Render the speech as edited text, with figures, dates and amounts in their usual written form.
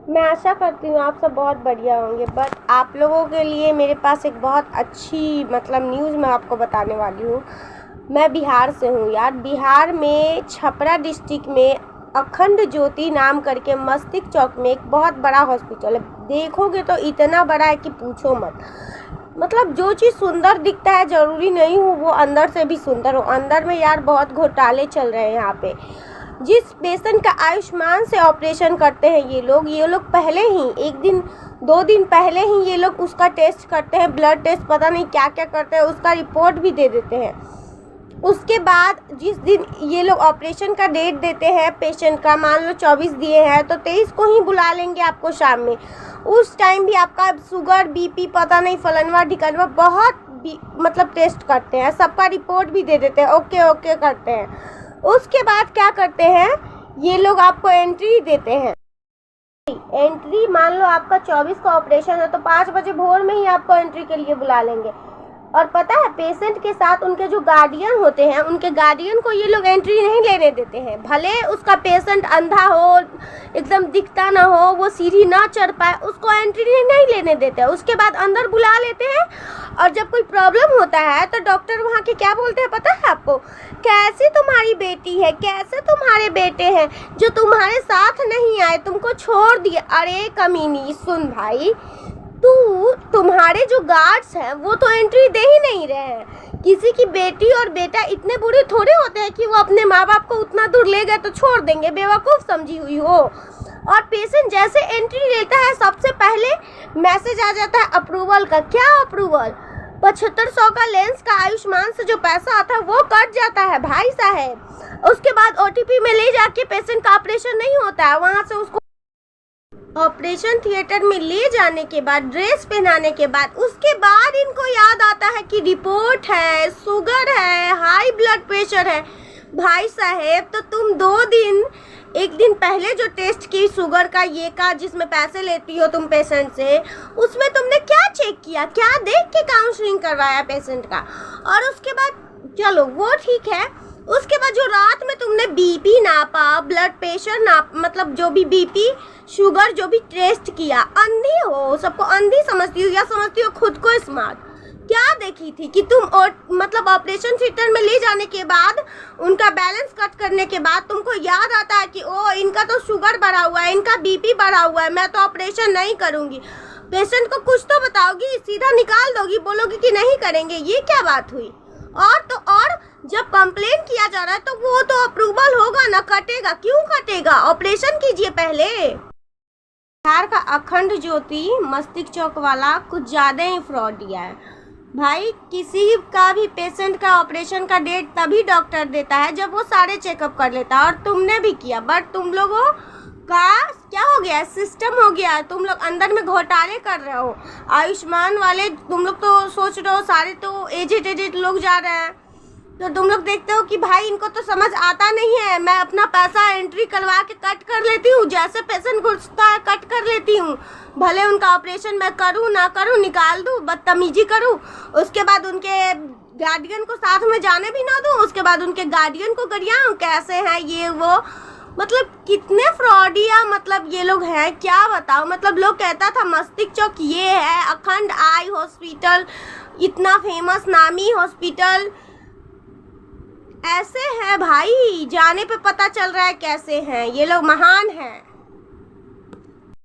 मैं आशा करती हूँ आप सब बहुत बढ़िया होंगे। बट आप लोगों के लिए मेरे पास एक बहुत अच्छी न्यूज़ मैं आपको बताने वाली हूँ। मैं बिहार से हूँ यार। बिहार में छपरा डिस्ट्रिक्ट में अखंड ज्योति नाम करके मस्तिष्क चौक में एक बहुत बड़ा हॉस्पिटल है। देखोगे तो इतना बड़ा है कि पूछो मत। जो चीज़ सुंदर दिखता है ज़रूरी नहीं हो वो अंदर से भी सुंदर हो। अंदर में यार बहुत घोटाले चल रहे हैं यहाँ पे। जिस पेशेंट का आयुष्मान से ऑपरेशन करते हैं ये लोग पहले ही 1 दिन 2 दिन पहले ही ये लोग उसका टेस्ट करते हैं, ब्लड टेस्ट पता नहीं क्या क्या करते हैं, उसका रिपोर्ट भी दे देते हैं। उसके बाद जिस दिन ये लोग ऑपरेशन का डेट देते हैं पेशेंट का, मान लो 24 दिए हैं तो 23 को ही बुला लेंगे आपको शाम में। उस टाइम भी आपका शुगर बीपी पता नहीं फलनवा ढिकनवा बहुत टेस्ट करते हैं, सबका रिपोर्ट भी दे देते हैं, ओके करते हैं। उसके बाद क्या करते हैं ये लोग आपको एंट्री देते हैं। एंट्री मान लो आपका 24 का ऑपरेशन है तो 5 बजे भोर में ही आपको एंट्री के लिए बुला लेंगे। और पता है पेशेंट के साथ उनके जो गार्डियन होते हैं उनके गार्डियन को ये लोग एंट्री नहीं लेने देते हैं। भले उसका पेशेंट अंधा हो, एकदम दिखता ना हो, वो सीढ़ी ना चढ़ पाए, उसको एंट्री नहीं लेने देते हैं। उसके बाद अंदर बुला लेते हैं और जब कोई प्रॉब्लम होता है तो डॉक्टर वहाँ के क्या बोलते हैं पता है आपको? कैसी तुम्हारी बेटी है, कैसे तुम्हारे बेटे हैं जो तुम्हारे साथ नहीं आए, तुमको छोड़ दिए। अरे कमीनी सुन भाई, तुम्हारे जो गार्ड्स हैं वो तो एंट्री दे ही नहीं रहे हैं। किसी की बेटी और बेटा इतने बुरे थोड़े होते हैं कि वो अपने माँ बाप को उतना दूर ले गए तो छोड़ देंगे, बेवकूफ़ समझी हुई हो। और पेशेंट जैसे एंट्री लेता है सबसे पहले मैसेज आ जाता है अप्रूवल का। क्या अप्रूवल? 7500 का लेंस का आयुष्मान से जो पैसा आता है वो कट जाता है भाई साहब। उसके बाद OTP में ले जाके पेशेंट का ऑपरेशन नहीं होता है, वहाँ से उसको ऑपरेशन थिएटर में ले जाने के बाद ड्रेस पहनाने के बाद उसके बाद इनको याद आता है कि रिपोर्ट है, शुगर है, हाई ब्लड प्रेशर है। भाई साहेब तो तुम 1 दिन पहले जो टेस्ट की शुगर का ये का जिसमें पैसे लेती हो तुम पेशेंट से, उसमें तुमने क्या चेक किया, क्या देख के काउंसलिंग करवाया पेशेंट का? और उसके बाद चलो वो ठीक है। उसके बाद जो रात में तुमने बीपी नापा, ब्लड प्रेशर जो भी बीपी शुगर जो भी टेस्ट किया, अंधी हो, सबको अंधी समझती हो या समझती हो खुद को स्मार्ट? क्या देखी थी कि तुम ऑपरेशन थिएटर में ले जाने के बाद उनका बैलेंस कट करने के बाद तुमको याद आता है कि ओ इनका तो शुगर बढ़ा हुआ है, इनका बीपी बढ़ा हुआ है, मैं तो ऑपरेशन नहीं करूंगी। पेशेंट को कुछ तो बताओगी, सीधा निकाल दोगी, बोलोगी कि नहीं करेंगे। ये क्या बात हुई? और जब कंप्लेन किया जा रहा है तो वो तो अप्रूवल होगा ना, कटेगा। क्यों कटेगा? ऑपरेशन कीजिए पहले। बिहार का अखंड ज्योति मस्तिष्क चौक वाला कुछ ज़्यादा ही फ्रॉड दिया है भाई। किसी का भी पेशेंट का ऑपरेशन का डेट तभी डॉक्टर देता है जब वो सारे चेकअप कर लेता है, और तुमने भी किया। बट तुम लोगों का क्या हो गया, सिस्टम हो गया। तुम लोग अंदर में घोटाले कर रहे हो। आयुष्मान वाले तुम लोग तो सोच रहे हो सारे तो एजेड लोग जा रहे हैं, तो तुम लोग देखते हो कि भाई इनको तो समझ आता नहीं है, मैं अपना पैसा एंट्री करवा के कट कर लेती हूँ, जैसे पेशेंट घुसता है कट कर लेती हूँ, भले उनका ऑपरेशन मैं करूँ ना करूँ, निकाल दूँ, बदतमीजी करूँ। उसके बाद उनके गार्डियन को साथ में जाने भी ना दूँ, उसके बाद उनके गार्डियन को गरियाऊँ कैसे हैं ये वो। कितने फ्रॉडिया ये लोग हैं, क्या बताओ। लोग कहता था मस्तिष्क चौक ये है, अखंड आई हॉस्पिटल, इतना फेमस नामी हॉस्पिटल, ऐसे है भाई। जाने पे पता चल रहा है कैसे हैं ये लोग, महान हैं।